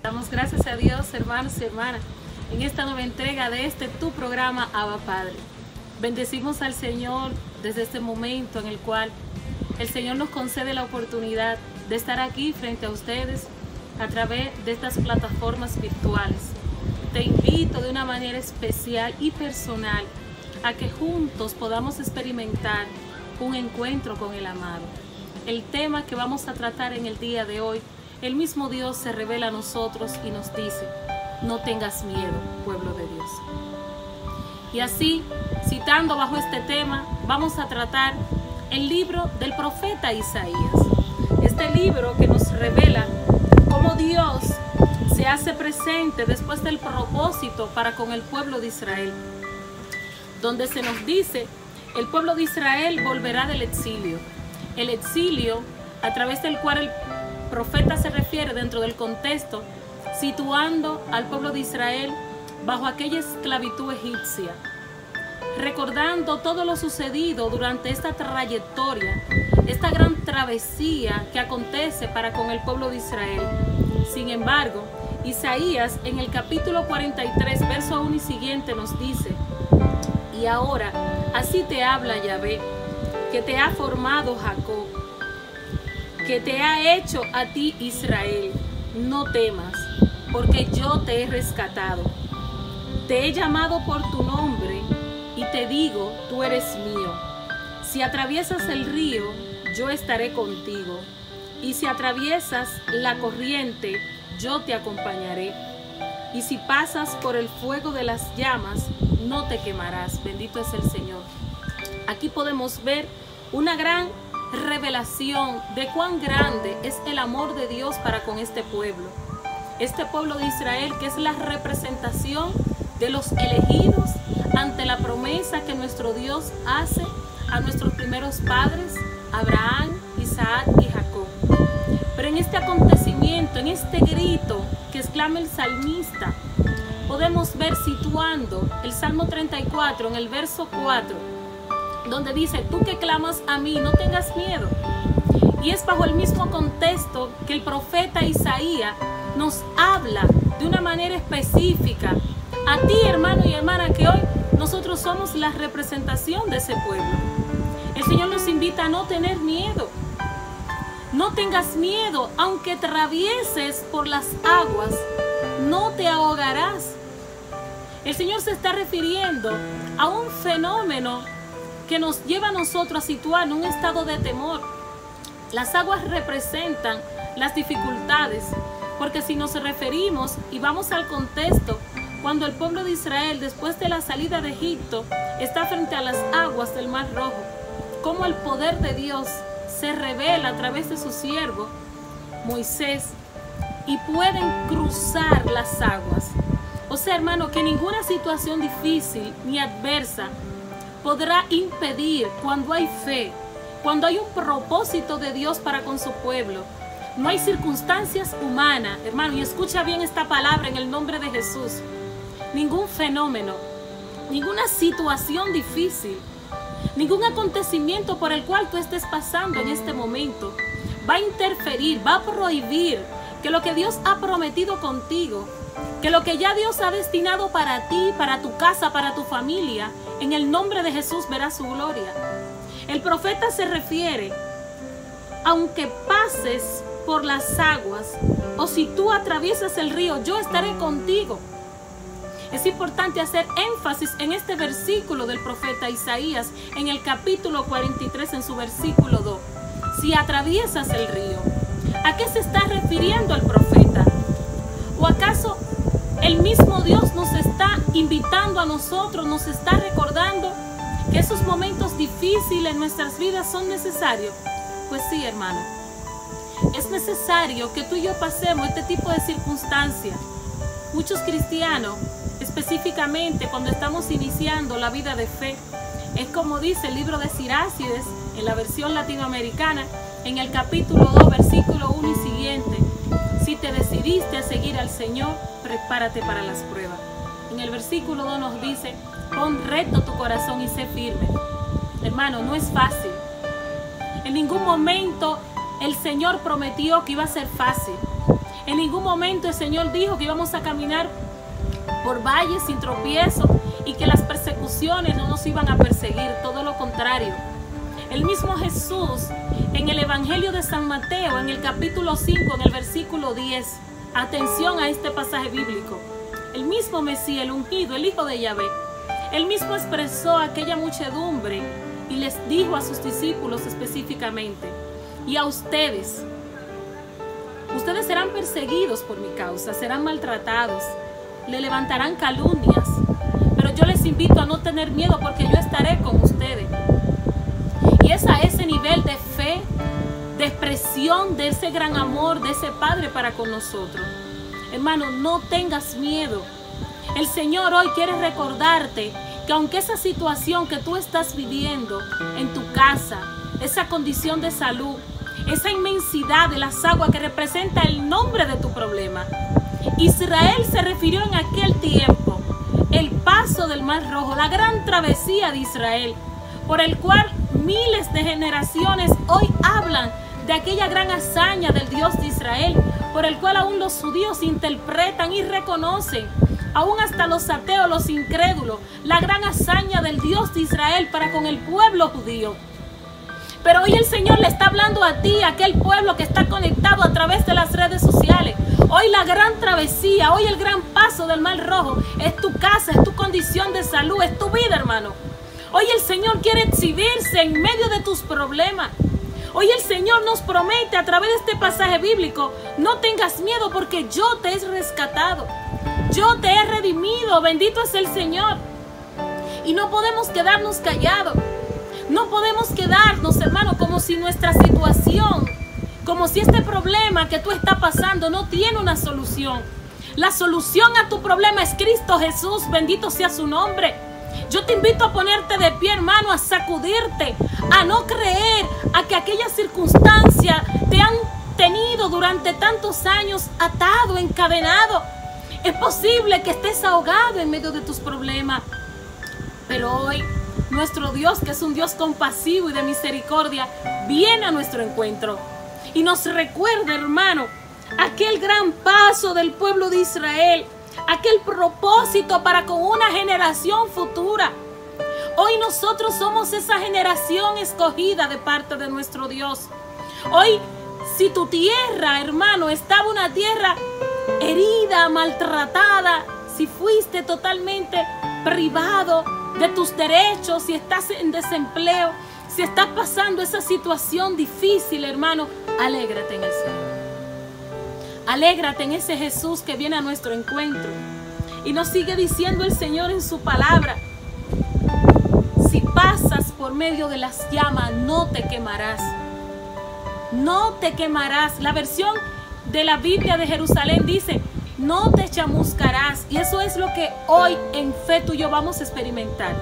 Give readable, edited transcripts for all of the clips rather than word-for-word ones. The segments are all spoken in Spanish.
Damos gracias a Dios, hermanos y hermanas, en esta nueva entrega de tu programa Abba Padre. Bendecimos al Señor desde este momento en el cual el Señor nos concede la oportunidad de estar aquí frente a ustedes a través de estas plataformas virtuales. Te invito de una manera especial y personal a que juntos podamos experimentar un encuentro con el amado. El tema que vamos a tratar en el día de hoy, el mismo Dios se revela a nosotros y nos dice: no tengas miedo, pueblo de Dios. Y así, citando bajo este tema, vamos a tratar el libro del profeta Isaías. Este libro que nos revela cómo Dios se hace presente después del propósito para con el pueblo de Israel, donde se nos dice: el pueblo de Israel volverá del exilio. El exilio a través del cual el profeta se refiere dentro del contexto, situando al pueblo de Israel bajo aquella esclavitud egipcia, recordando todo lo sucedido durante esta trayectoria, esta gran travesía que acontece para con el pueblo de Israel. Sin embargo, Isaías en el capítulo 43, verso 1 y siguiente nos dice: y ahora, así te habla Yahvé, que te ha formado Jacob, que te ha hecho a ti Israel. No temas, porque yo te he rescatado. Te he llamado por tu nombre y te digo: tú eres mío. Si atraviesas el río, yo estaré contigo. Y si atraviesas la corriente, yo te acompañaré. Y si pasas por el fuego de las llamas, no te quemarás. Bendito es el Señor. Aquí podemos ver una gran revelación de cuán grande es el amor de Dios para con este pueblo. Este pueblo de Israel, que es la representación de los elegidos ante la promesa que nuestro Dios hace a nuestros primeros padres, Abraham, Isaac y Jacob. Pero en este acontecimiento, en este grito que exclama el salmista, podemos ver situando el Salmo 34 en el verso 4, donde dice: tú que clamas a mí, no tengas miedo. Y es bajo el mismo contexto que el profeta Isaías nos habla de una manera específica a ti, hermano y hermana, que hoy nosotros somos la representación de ese pueblo. El Señor nos invita a no tener miedo. No tengas miedo, aunque atravieses por las aguas, no te ahogarás. El Señor se está refiriendo a un fenómeno que nos lleva a nosotros a situar en un estado de temor. Las aguas representan las dificultades, porque si nos referimos y vamos al contexto, cuando el pueblo de Israel, después de la salida de Egipto, está frente a las aguas del Mar Rojo, cómo el poder de Dios se revela a través de su siervo Moisés y pueden cruzar las aguas. O sea, hermano, que ninguna situación difícil ni adversa podrá impedir cuando hay fe, cuando hay un propósito de Dios para con su pueblo. No hay circunstancias humanas, hermano, y escucha bien esta palabra en el nombre de Jesús. Ningún fenómeno, ninguna situación difícil, ningún acontecimiento por el cual tú estés pasando en este momento va a interferir, va a prohibir que lo que Dios ha prometido contigo, que lo que ya Dios ha destinado para ti, para tu casa, para tu familia, en el nombre de Jesús verás su gloria. El profeta se refiere: aunque pases por las aguas o si tú atraviesas el río, yo estaré contigo. Es importante hacer énfasis en este versículo del profeta Isaías, en el capítulo 43, en su versículo 2. Si atraviesas el río, ¿a qué se está refiriendo el profeta? ¿O acaso el mismo Dios nos está invitando a nosotros, nos está recordando que esos momentos difíciles en nuestras vidas son necesarios? Pues sí, hermano, es necesario que tú y yo pasemos este tipo de circunstancias. Muchos cristianos, específicamente cuando estamos iniciando la vida de fe, es como dice el libro de Sirácides en la versión latinoamericana, en el capítulo 2, versículo 1 y siguiente: si te decidiste a seguir al Señor, prepárate para las pruebas. En el versículo 2 nos dice: pon recto tu corazón y sé firme. Hermano, no es fácil. En ningún momento el Señor prometió que iba a ser fácil. En ningún momento el Señor dijo que íbamos a caminar por valles sin tropiezo y que las persecuciones no nos iban a perseguir, todo lo contrario. El mismo Jesús en el Evangelio de San Mateo, en el capítulo 5, en el versículo 10, atención a este pasaje bíblico, el mismo Mesías, el ungido, el Hijo de Yahvé, él mismo expresó a aquella muchedumbre y les dijo a sus discípulos específicamente: y a ustedes serán perseguidos por mi causa, serán maltratados, le levantarán calumnias, pero yo les invito a no tener miedo porque yo estaré con ustedes. Y es a ese nivel de fe, de expresión de ese gran amor de ese Padre para con nosotros. Hermano, no tengas miedo. El Señor hoy quiere recordarte que aunque esa situación que tú estás viviendo en tu casa, esa condición de salud, esa inmensidad de las aguas que representa el nombre de tu problema, Israel se refirió en aquel tiempo el paso del Mar Rojo, la gran travesía de Israel, por el cual miles de generaciones hoy hablan de aquella gran hazaña del Dios de Israel, por el cual aún los judíos interpretan y reconocen, aún hasta los ateos, los incrédulos, la gran hazaña del Dios de Israel para con el pueblo judío. Pero hoy el Señor le está hablando a ti, a aquel pueblo que está conectado a través de las redes sociales. Hoy la gran travesía, hoy el gran paso del Mar Rojo es tu casa, es tu condición de salud, es tu vida, hermano. Hoy el Señor quiere exhibirse en medio de tus problemas. Hoy el Señor nos promete a través de este pasaje bíblico: no tengas miedo porque yo te he rescatado, yo te he redimido, bendito es el Señor. Y no podemos quedarnos callados. No podemos quedarnos, hermano, como si nuestra situación, como si este problema que tú estás pasando no tiene una solución. La solución a tu problema es Cristo Jesús, bendito sea su nombre. Yo te invito a ponerte de pie, hermano, a sacudirte, a no creer a que aquellas circunstancias te han tenido durante tantos años atado, encadenado. Es posible que estés ahogado en medio de tus problemas, pero hoy nuestro Dios, que es un Dios compasivo y de misericordia, viene a nuestro encuentro y nos recuerda, hermano, aquel gran paso del pueblo de Israel, aquel propósito para con una generación futura. Hoy nosotros somos esa generación escogida de parte de nuestro Dios. Hoy, si tu tierra, hermano, estaba una tierra herida, maltratada, si fuiste totalmente privado de tus derechos, si estás en desempleo, si estás pasando esa situación difícil, hermano, alégrate en el Señor. Alégrate en ese Jesús que viene a nuestro encuentro. Y nos sigue diciendo el Señor en su palabra: si pasas por medio de las llamas, no te quemarás. No te quemarás. La versión de la Biblia de Jerusalén dice: no te chamuscarás. Y eso es lo que hoy en fe tú y yo vamos a experimentar.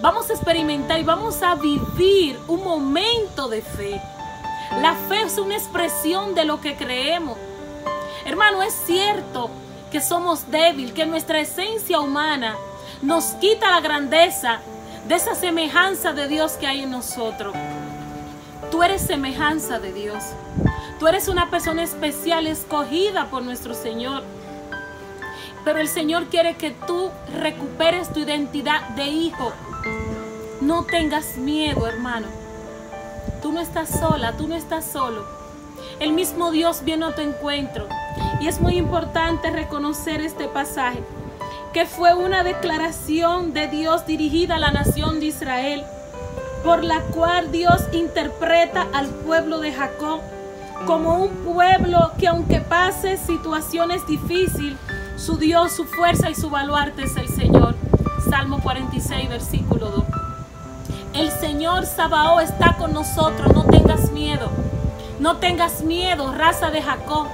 Vamos a experimentar y vamos a vivir un momento de fe. La fe es una expresión de lo que creemos. Hermano, es cierto que somos débiles, que nuestra esencia humana nos quita la grandeza de esa semejanza de Dios que hay en nosotros. Tú eres semejanza de Dios. Tú eres una persona especial, escogida por nuestro Señor. Pero el Señor quiere que tú recuperes tu identidad de hijo. No tengas miedo, hermano. Tú no estás sola, tú no estás solo. El mismo Dios viene a tu encuentro. Y es muy importante reconocer este pasaje, que fue una declaración de Dios dirigida a la nación de Israel, por la cual Dios interpreta al pueblo de Jacob como un pueblo que, aunque pase situaciones difíciles, su Dios, su fuerza y su baluarte es el Señor. Salmo 46, versículo 2. El Señor Sabaoth está con nosotros, no tengas miedo. No tengas miedo, raza de Jacob.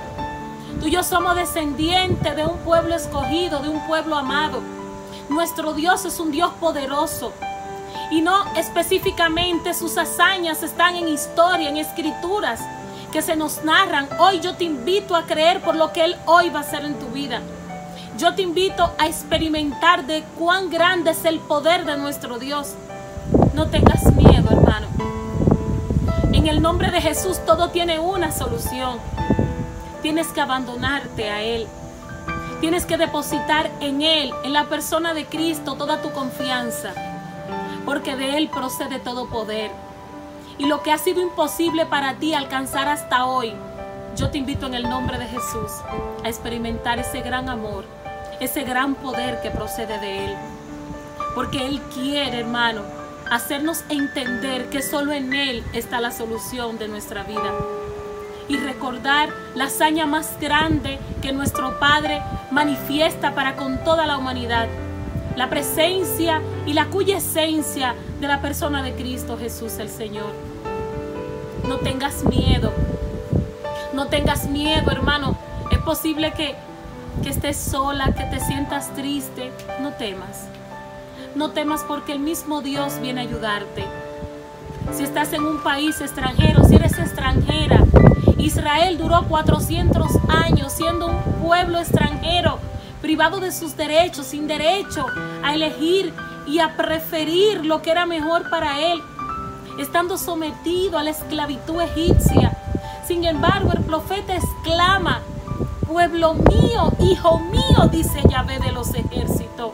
Tú y yo somos descendientes de un pueblo escogido, de un pueblo amado. Nuestro Dios es un Dios poderoso. Y no específicamente sus hazañas están en historia, en escrituras que se nos narran. Hoy yo te invito a creer por lo que Él hoy va a hacer en tu vida. Yo te invito a experimentar de cuán grande es el poder de nuestro Dios. No tengas miedo, hermano. En el nombre de Jesús todo tiene una solución. tienes que abandonarte a Él. Tienes que depositar en Él, en la persona de Cristo, toda tu confianza, porque de Él procede todo poder. Y lo que ha sido imposible para ti alcanzar hasta hoy, yo te invito en el nombre de Jesús a experimentar ese gran amor, ese gran poder que procede de Él. Porque Él quiere, hermano, hacernos entender que solo en Él está la solución de nuestra vida. Y recordar la hazaña más grande que nuestro Padre manifiesta para con toda la humanidad. La presencia y la cuya esencia de la persona de Cristo Jesús el Señor. No tengas miedo. No tengas miedo, hermano. Es posible que estés sola, que te sientas triste. No temas. No temas porque el mismo Dios viene a ayudarte. Si estás en un país extranjero, si eres extranjera, Israel duró 400 años siendo un pueblo extranjero, privado de sus derechos, sin derecho a elegir y a preferir lo que era mejor para él, estando sometido a la esclavitud egipcia. Sin embargo, el profeta exclama: pueblo mío, hijo mío, dice Yahvé de los ejércitos.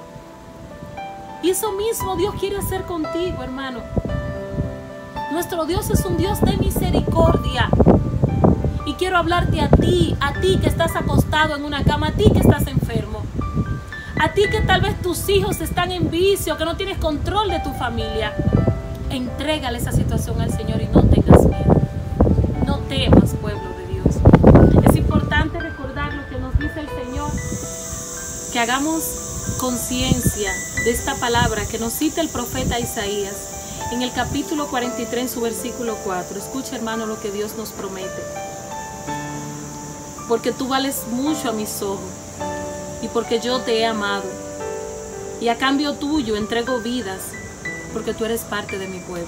Y eso mismo Dios quiere hacer contigo, hermano. Nuestro Dios es un Dios de misericordia. Y quiero hablarte a ti que estás acostado en una cama, a ti que estás enfermo, a ti que tal vez tus hijos están en vicio, que no tienes control de tu familia. Entrégale esa situación al Señor y no tengas miedo. No temas, pueblo de Dios. Es importante recordar lo que nos dice el Señor, que hagamos conciencia de esta palabra que nos cita el profeta Isaías en el capítulo 43, en su versículo 4. Escucha, hermano, lo que Dios nos promete. Porque tú vales mucho a mis ojos y porque yo te he amado, y a cambio tuyo entrego vidas, porque tú eres parte de mi pueblo.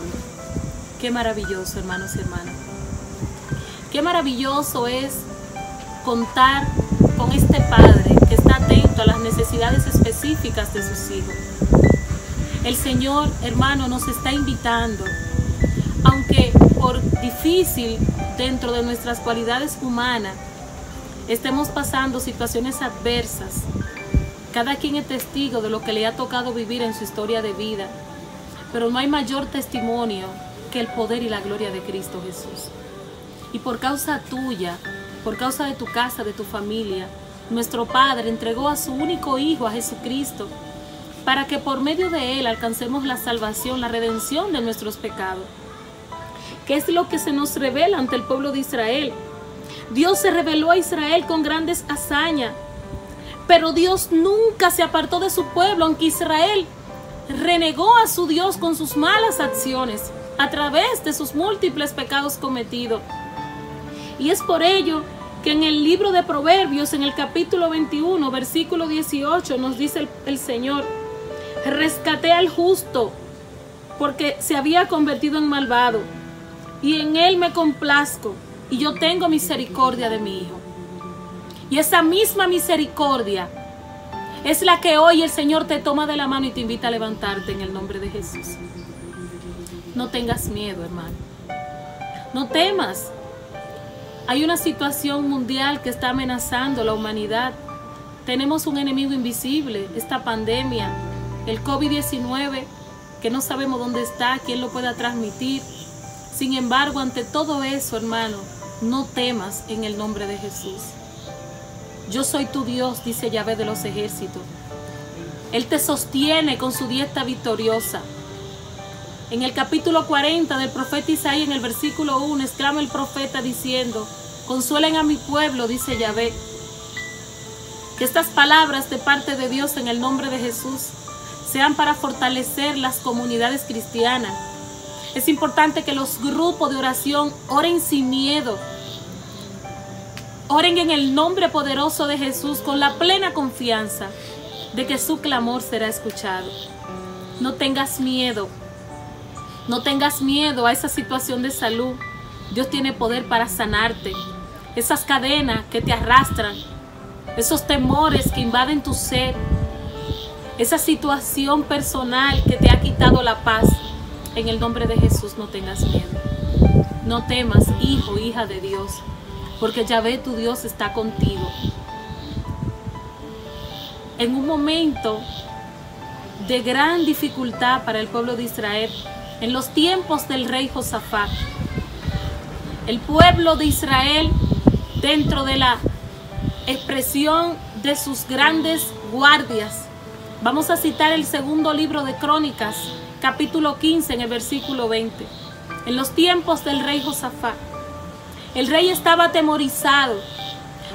Qué maravilloso, hermanos y hermanas. Qué maravilloso es contar con este Padre que está atento a las necesidades específicas de sus hijos. El Señor, hermano, nos está invitando, aunque por difícil dentro de nuestras cualidades humanas estemos pasando situaciones adversas. Cada quien es testigo de lo que le ha tocado vivir en su historia de vida, pero no hay mayor testimonio que el poder y la gloria de Cristo Jesús. Y por causa tuya, por causa de tu casa, de tu familia, nuestro Padre entregó a su único Hijo, a Jesucristo, para que por medio de Él alcancemos la salvación, la redención de nuestros pecados. ¿Qué es lo que se nos revela ante el pueblo de Israel? Dios se reveló a Israel con grandes hazañas, pero Dios nunca se apartó de su pueblo, aunque Israel renegó a su Dios con sus malas acciones, a través de sus múltiples pecados cometidos. Y es por ello que en el libro de Proverbios, en el capítulo 21, versículo 18, nos dice el Señor: rescaté al justo, porque se había convertido en malvado, y en él me complazco, y yo tengo misericordia de mi hijo. Y esa misma misericordia es la que hoy el Señor te toma de la mano y te invita a levantarte en el nombre de Jesús. No tengas miedo, hermano. No temas. Hay una situación mundial que está amenazando a la humanidad. Tenemos un enemigo invisible, esta pandemia, el COVID-19, que no sabemos dónde está, quién lo pueda transmitir. Sin embargo, ante todo eso, hermano, no temas en el nombre de Jesús. Yo soy tu Dios, dice Yahvé de los ejércitos. Él te sostiene con su diestra victoriosa. En el capítulo 40 del profeta Isaías, en el versículo 1, exclama el profeta diciendo: consuelen a mi pueblo, dice Yahvé. Que estas palabras de parte de Dios en el nombre de Jesús sean para fortalecer las comunidades cristianas. Es importante que los grupos de oración oren sin miedo. Oren en el nombre poderoso de Jesús con la plena confianza de que su clamor será escuchado. No tengas miedo. No tengas miedo a esa situación de salud. Dios tiene poder para sanarte. Esas cadenas que te arrastran, esos temores que invaden tu ser, esa situación personal que te ha quitado la paz, en el nombre de Jesús no tengas miedo. No temas, hijo, hija de Dios, porque Yahvé tu Dios está contigo. En un momento de gran dificultad para el pueblo de Israel, en los tiempos del rey Josafat, el pueblo de Israel, dentro de la expresión de sus grandes guardias, vamos a citar el segundo libro de Crónicas, capítulo 15, en el versículo 20. En los tiempos del rey Josafat, el rey estaba atemorizado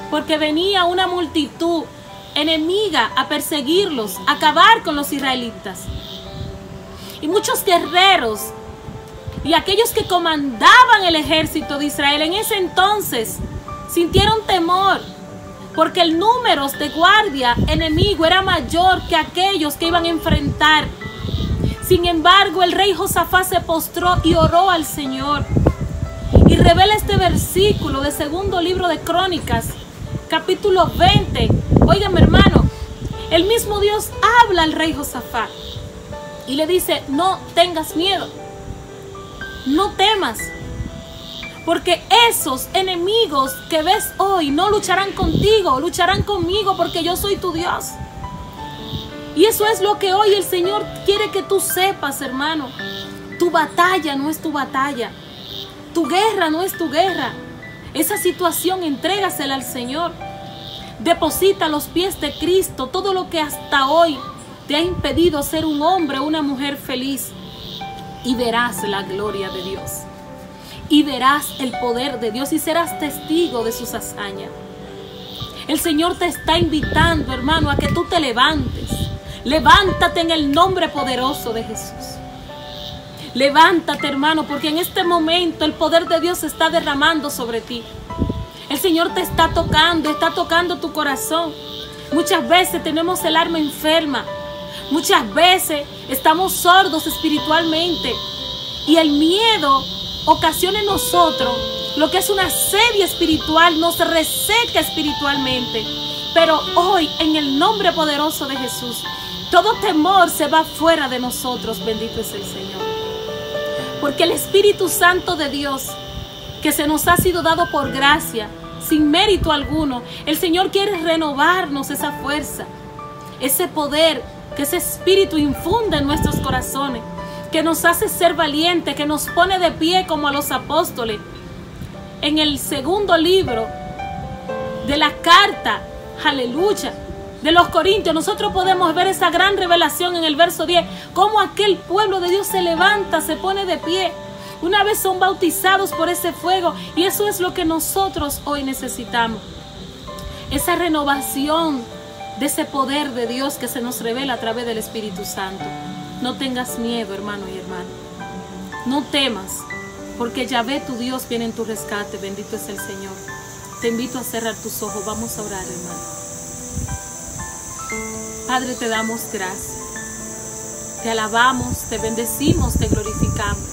porque venía una multitud enemiga a perseguirlos, a acabar con los israelitas. Y muchos guerreros y aquellos que comandaban el ejército de Israel en ese entonces sintieron temor, porque el número de guardia enemigo era mayor que aquellos que iban a enfrentar. Sin embargo, el rey Josafat se postró y oró al Señor. Y revela este versículo de segundo libro de Crónicas, capítulo 20. Óigame, hermano, el mismo Dios habla al rey Josafat y le dice: no tengas miedo, no temas, porque esos enemigos que ves hoy no lucharán contigo, lucharán conmigo, porque yo soy tu Dios. Y eso es lo que hoy el Señor quiere que tú sepas, hermano. Tu batalla no es tu batalla, tu guerra no es tu guerra. Esa situación entrégasela al Señor. Deposita a los pies de Cristo todo lo que hasta hoy te ha impedido ser un hombre o una mujer feliz, y verás la gloria de Dios, y verás el poder de Dios, y serás testigo de sus hazañas. El Señor te está invitando, hermano, a que tú te levantes. Levántate en el nombre poderoso de Jesús. Levántate, hermano, porque en este momento el poder de Dios se está derramando sobre ti. El Señor te está tocando tu corazón. Muchas veces tenemos el alma enferma. Muchas veces estamos sordos espiritualmente. Y el miedo ocasiona en nosotros lo que es una sed espiritual, nos reseca espiritualmente. Pero hoy, en el nombre poderoso de Jesús, todo temor se va fuera de nosotros. Bendito es el Señor. Porque el Espíritu Santo de Dios, que se nos ha sido dado por gracia, sin mérito alguno, el Señor quiere renovarnos esa fuerza, ese poder que ese Espíritu infunde en nuestros corazones, que nos hace ser valientes, que nos pone de pie como a los apóstoles. En el segundo libro de la carta, aleluya, de los Corintios, nosotros podemos ver esa gran revelación en el verso 10, cómo aquel pueblo de Dios se levanta, se pone de pie, una vez son bautizados por ese fuego. Y eso es lo que nosotros hoy necesitamos, esa renovación de ese poder de Dios que se nos revela a través del Espíritu Santo. No tengas miedo, hermano y hermana, no temas, porque Yahvé tu Dios viene en tu rescate. Bendito es el Señor. Te invito a cerrar tus ojos. Vamos a orar, hermano. Padre, te damos gracias, te alabamos, te bendecimos, te glorificamos,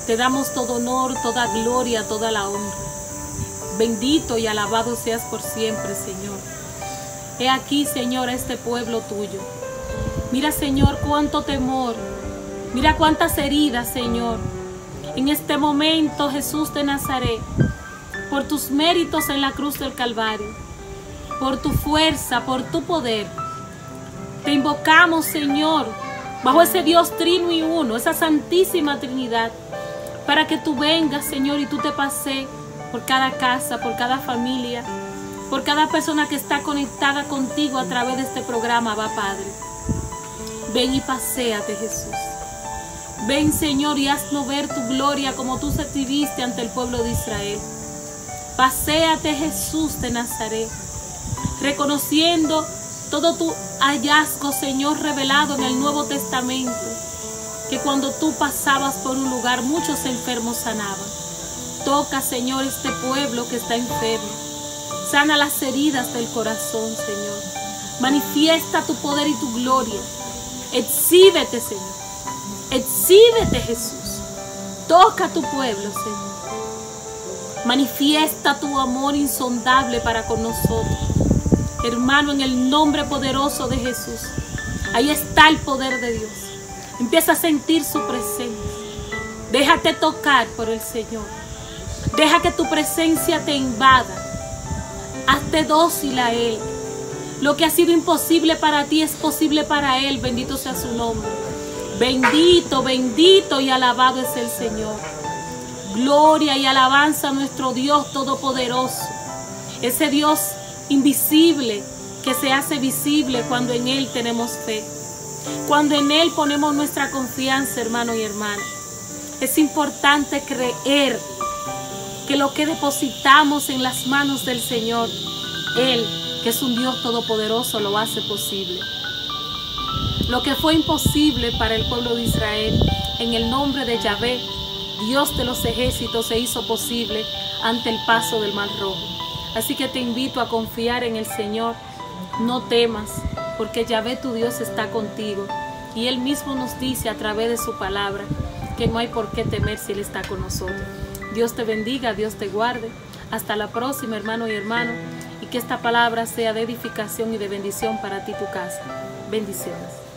te damos todo honor, toda gloria, toda la honra. Bendito y alabado seas por siempre, Señor. He aquí, Señor, a este pueblo tuyo. Mira, Señor, cuánto temor, mira cuántas heridas, Señor. En este momento, Jesús de Nazaret, por tus méritos en la cruz del Calvario, por tu fuerza, por tu poder, te invocamos, Señor, bajo ese Dios trino y uno, esa santísima Trinidad, para que tú vengas, Señor, y tú te pasees por cada casa, por cada familia, por cada persona que está conectada contigo a través de este programa, va, Padre. Ven y paséate, Jesús. Ven, Señor, y haznos ver tu gloria como tú se exhibiste ante el pueblo de Israel. Paséate, Jesús de Nazaret, reconociendo todo tu hallazgo, Señor, revelado en el Nuevo Testamento, que cuando tú pasabas por un lugar, muchos enfermos sanaban. Toca, Señor, este pueblo que está enfermo. Sana las heridas del corazón, Señor. Manifiesta tu poder y tu gloria. Exhíbete, Señor. Exhíbete, Jesús. Toca a tu pueblo, Señor. Manifiesta tu amor insondable para con nosotros. Hermano, en el nombre poderoso de Jesús, ahí está el poder de Dios. Empieza a sentir su presencia. Déjate tocar por el Señor. Deja que tu presencia te invada. Hazte dócil a Él. Lo que ha sido imposible para ti es posible para Él. Bendito sea su nombre. Bendito, bendito y alabado es el Señor. Gloria y alabanza a nuestro Dios todopoderoso. Ese Dios invisible que se hace visible cuando en Él tenemos fe. Cuando en Él ponemos nuestra confianza, hermano y hermana. Es importante creer que lo que depositamos en las manos del Señor, Él, que es un Dios todopoderoso, lo hace posible. Lo que fue imposible para el pueblo de Israel, en el nombre de Yahvé, Dios de los ejércitos, se hizo posible ante el paso del Mar Rojo. Así que te invito a confiar en el Señor. No temas, porque Yahvé tu Dios está contigo. Y Él mismo nos dice a través de su palabra que no hay por qué temer si Él está con nosotros. Dios te bendiga, Dios te guarde. Hasta la próxima, hermano y hermano. Y que esta palabra sea de edificación y de bendición para ti y tu casa. Bendiciones.